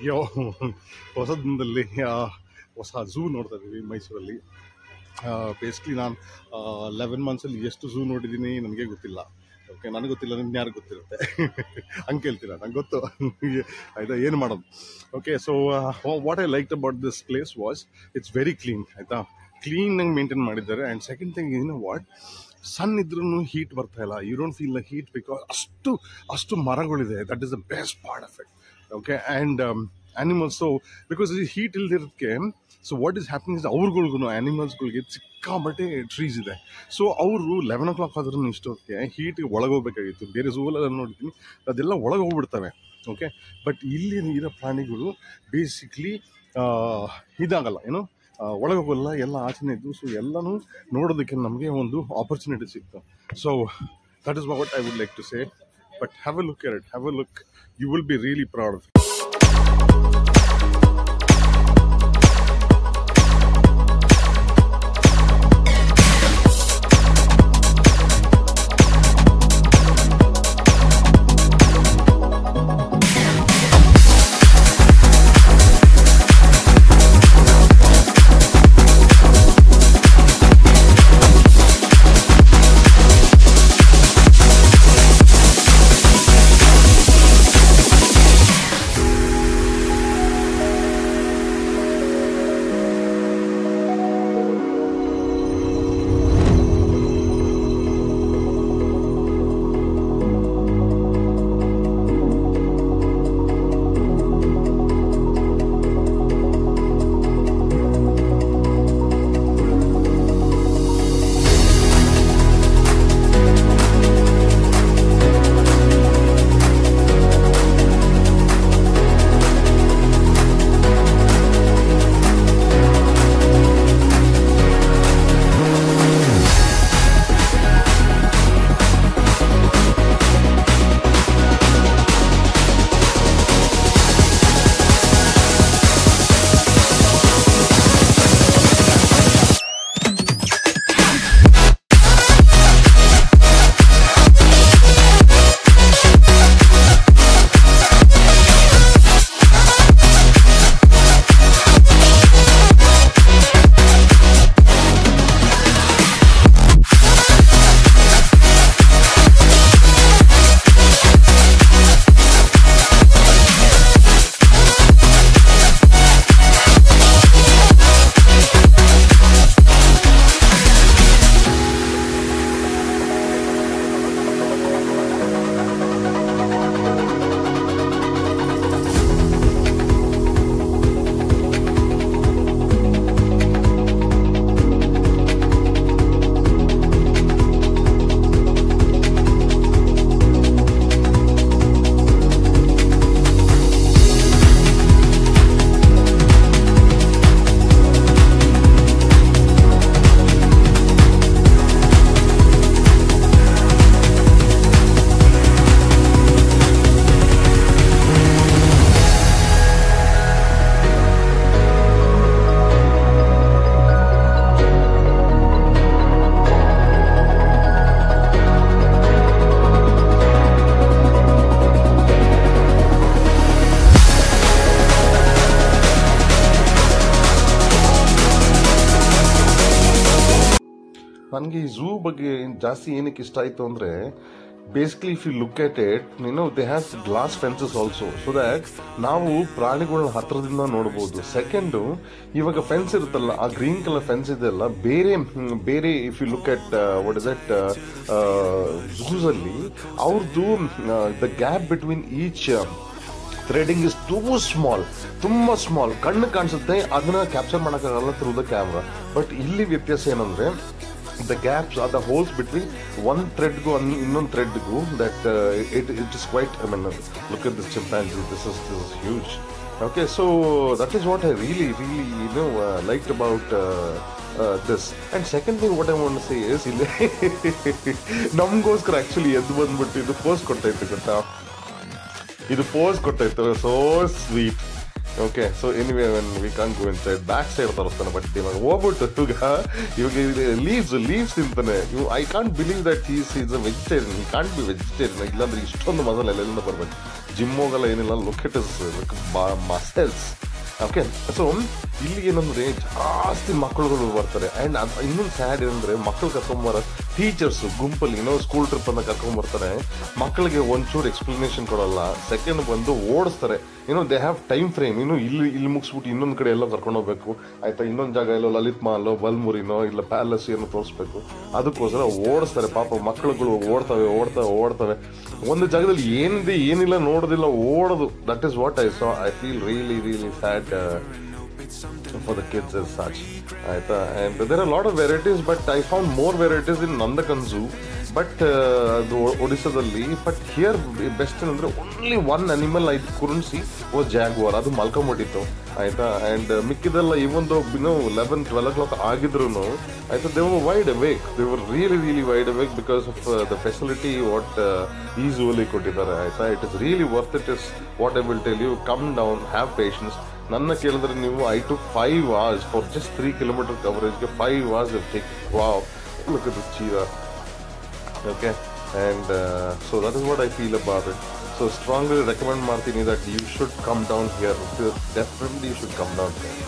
ಯೋ ಹೊಸದಿನದಲ್ಲಿ ಹೊಸ ಝೂ ನೋಡ್ತಾ ಇದ್ದೀವಿ ಮೈಸೂರಲ್ಲಿ. ಬೇಸಿಕ್ಲಿ ನಾನು 11 ಮಂತ್ಸಲ್ಲಿ ಎಷ್ಟು ಝೂ ನೋಡಿದ್ದೀನಿ ನನಗೆ ಗೊತ್ತಿಲ್ಲ. ಓಕೆ, ನನಗೆ ಗೊತ್ತಿಲ್ಲ, ನಿಮ್ಗೆ ಯಾರು ಗೊತ್ತಿರುತ್ತೆ ಹಂಗೆ ಕೇಳ್ತೀರಾ, ನಂಗೆ ಗೊತ್ತು ಆಯಿತಾ, ಏನು ಮಾಡೋದು. Okay, so what I like about this place was it's very clean, ಆಯಿತಾ, ಕ್ಲೀನಾಗಿ ಮೇಂಟೈನ್ ಮಾಡಿದ್ದಾರೆ. ಆ್ಯಂಡ್ ಸೆಕೆಂಡ್ ಥಿಂಗ್ ಏನು ವಾಟ್, ಸನ್ ಇದ್ರೂ ಹೀಟ್ ಬರ್ತಾ ಇಲ್ಲ, you don't feel the heat because ಅಷ್ಟು ಮರಗಳಿದೆ. That is the best part of it. Okay, and animals, so because ಈ ಹೀಟ್ ಇಲ್ದಿರೋದಕ್ಕೆ, so what is happening is ಅವ್ರಿಗೂ ಆ್ಯನಿಮಲ್ಸ್ಗಳಿಗೆ ಸಿಕ್ಕಾಬಟ್ಟೆ ಟ್ರೀಸ್ ಇದೆ. ಸೊ ಅವರು 11 o'clock ಆದ್ರೂ ಇಷ್ಟೊತ್ತಿಗೆ ಹೀಟಿಗೆ ಒಳಗೋಗ್ಬೇಕಾಗಿತ್ತು. ಬೇರೆ ಝೂಲೆಲ್ಲ ನೋಡ್ತೀನಿ ಅದೆಲ್ಲ ಒಳಗೋಗ್ಬಿಡ್ತವೆ. ಓಕೆ, ಬಟ್ ಇಲ್ಲಿ ಇರೋ ಪ್ರಾಣಿಗಳು ಬೇಸಿಕ್ಲಿ ಇದಾಗಲ್ಲ, ಏನು ಒಳಗೋಗಲ್ಲ, ಎಲ್ಲ ಆಚೆನೇ ಇದ್ದು. ಸೊ ಎಲ್ಲನೂ ನೋಡೋದಕ್ಕೆ ನಮಗೆ ಒಂದು ಆಪರ್ಚುನಿಟಿ ಸಿಕ್ತು. So that is what I would like to say. But have a look at it, have a look, you will be really proud of. ನನಗೆ ಈ ಝೂ ಬಗ್ಗೆ ಜಾಸ್ತಿ ಏನಕ್ಕೆ ಇಷ್ಟ ಆಯಿತು ಅಂದರೆ, basically if you look at it, they has glass fences also, so that ನಾವು ಪ್ರಾಣಿಗಳನ್ನ ಹತ್ರದಿಂದ ನೋಡ್ಬೋದು. ಸೆಕೆಂಡು, ಇವಾಗ ಫೆನ್ಸ್ ಇರುತ್ತಲ್ಲ, ಆ ಗ್ರೀನ್ ಕಲರ್ ಫೆನ್ಸ್ ಇದೆಲ್ಲ ಬೇರೆ if you look at what is that ಝೂಸಲ್ಲಿ ಅವ್ರದ್ದು the gap between each threading is ತುಂಬ ಸ್ಮಾಲ್, ಕಣ್ಣು ಕಾಣಿಸುತ್ತೆ, ಅದನ್ನ ಕ್ಯಾಪ್ಚರ್ ಮಾಡೋಕ್ಕಾಗಲ್ಲ ಥ್ರೂ ದ ಕ್ಯಾಮ್ರಾ. ಬಟ್ ಇಲ್ಲಿ ವ್ಯತ್ಯಾಸ ಏನಂದರೆ, the gaps are the holes between one thread go and ಇನ್ನೊಂದು thread go, that it is quite, I mean, look at this chimpanzee, this is huge. Okay, so that is what I really liked about this. And second thing what I want to say is, ನಮಗೋಸ್ಕರ actually ಎದ್ದು ಬಂದ್ಬಿಟ್ಟು ಇದು pose ಕೊಡ್ತಾಯಿತ್ತು ಗೊತ್ತಾ, ಇದು pose ಕೊಡ್ತಾಯಿತ್ತು, so sweet. Okay, so anyway we can go inside, back side ತೋರಿಸ್ತಾನೆ. But ಇವಾಗ ಹೋಗ್ಬಿಟ್ಟು ಇವಾಗ ಲೀವ್ಸ್ ತಿಂತಾನೆ. I can't believe that is a vegetarian. He can't be vegetarian. ಇಲ್ಲಾಂದ್ರೆ ಇಷ್ಟೊಂದು ಮಸಾಲೆ ಎಲ್ಲಿಂದ ಬರ್ಬೇಕು? ಜಿಮ್ ಹೋಗಲ್ಲ, ಏನಿಲ್ಲ. Look it is muscles. Okay, so ಇಲ್ಲಿ ಏನಂದ್ರೆ ಜಾಸ್ತಿ ಮಕ್ಕಳುಗಳು ಬರ್ತಾರೆ. ಆ್ಯಂಡ್ ಅದು ಇನ್ನೊಂದು ಸ್ಯಾಡ್ ಏನಂದ್ರೆ, ಮಕ್ಕಳು ಕರ್ಕೊಂಬರ ಟೀಚರ್ಸು ಗುಂಪಲ್ಲಿ ಸ್ಕೂಲ್ ಟ್ರಿಪ್ ಅಂತ ಕರ್ಕೊಂಬರ್ತಾರೆ. ಮಕ್ಕಳಿಗೆ ಒಂಚೂರು ಎಕ್ಸ್ಪ್ಲನೇಷನ್ ಕೊಡಲ್ಲ. ಸೆಕೆಂಡ್ ಬಂದು ಓಡಿಸ್ತಾರೆ. They have time frame. ಇಲ್ಲಿ ಮುಗಿಸ್ಬಿಟ್ಟು ಇನ್ನೊಂದು ಕಡೆ ಎಲ್ಲೋ ಕರ್ಕೊಂಡು ಹೋಗ್ಬೇಕು, ಆಯ್ತಾ, ಇನ್ನೊಂದು ಜಾಗ ಎಲ್ಲೋ ಲಲಿತ್ ಮಹಲೋ ಬಲ್ಮುರಿನೋ ಇಲ್ಲ ಪ್ಯಾಲೇಸ್ ಏನೋ ತೋರಿಸ್ಬೇಕು. ಅದಕ್ಕೋಸ್ಕರ ಓಡಿಸ್ತಾರೆ. ಪಾಪ ಮಕ್ಕಳುಗಳು ಓಡ್ತವೆ. ಒಂದು ಜಾಗದಲ್ಲಿ ಏನಿದೆ ಏನಿಲ್ಲ ನೋಡೋದಿಲ್ಲ, ಓಡೋದು. That is what I saw. I feel really really sad for the kids as such. ಆಯ್ತಾ, and there are a lot of varieties, but I found more varieties in Nandakan Zoo, but ಅದು ಒಡಿಸ್ಸಾದಲ್ಲಿ. But here best ಏನಂದ್ರೆ only one animal I couldn't see was jaguar. ಅದು ಮಲ್ಕೊಂಬಿಟ್ಟಿತ್ತು, ಆಯ್ತಾ. And ಮಿಕ್ಕಿದೆಲ್ಲ ಇವೊಂದು 11-12 ಆಗಿದ್ರು ಆಯ್ತಾ, they were wide awake. They were really wide awake because of the facility what usually ಕೊಟ್ಟಿದ್ದಾರೆ, ಆಯ್ತಾ. It is really worth it. Is what I will tell you. Come down, have patience. ನನ್ನ ಕೇಳಿದ್ರೆ ನೀವು, I took 5 hours for just 3 kilometer ಕವರೇಜ್ಗೆ. 5 hours it take. Wow, look at this ಚೀರಾ. Okay, and so that is what I feel about it. So strongly recommend ಮಾಡ್ತೀನಿ that you should come down here. Definitely you should come down here.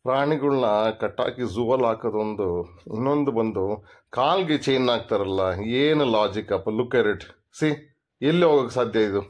ಪ್ರಾಣಿಗಳನ್ನ ಕಟ್ಟಾಕಿ ಝೂವಲ್ಲಿ ಹಾಕೋದೊಂದು, ಇನ್ನೊಂದು ಬಂದು ಕಾಲ್ಗೆ chain ಹಾಕ್ತಾರಲ್ಲ, ಏನು logic ಅಪ್ಪ. Look at it. C, ಎಲ್ಲಿ ಹೋಗೋಕ್ಕೆ ಸಾಧ್ಯ ಇದು?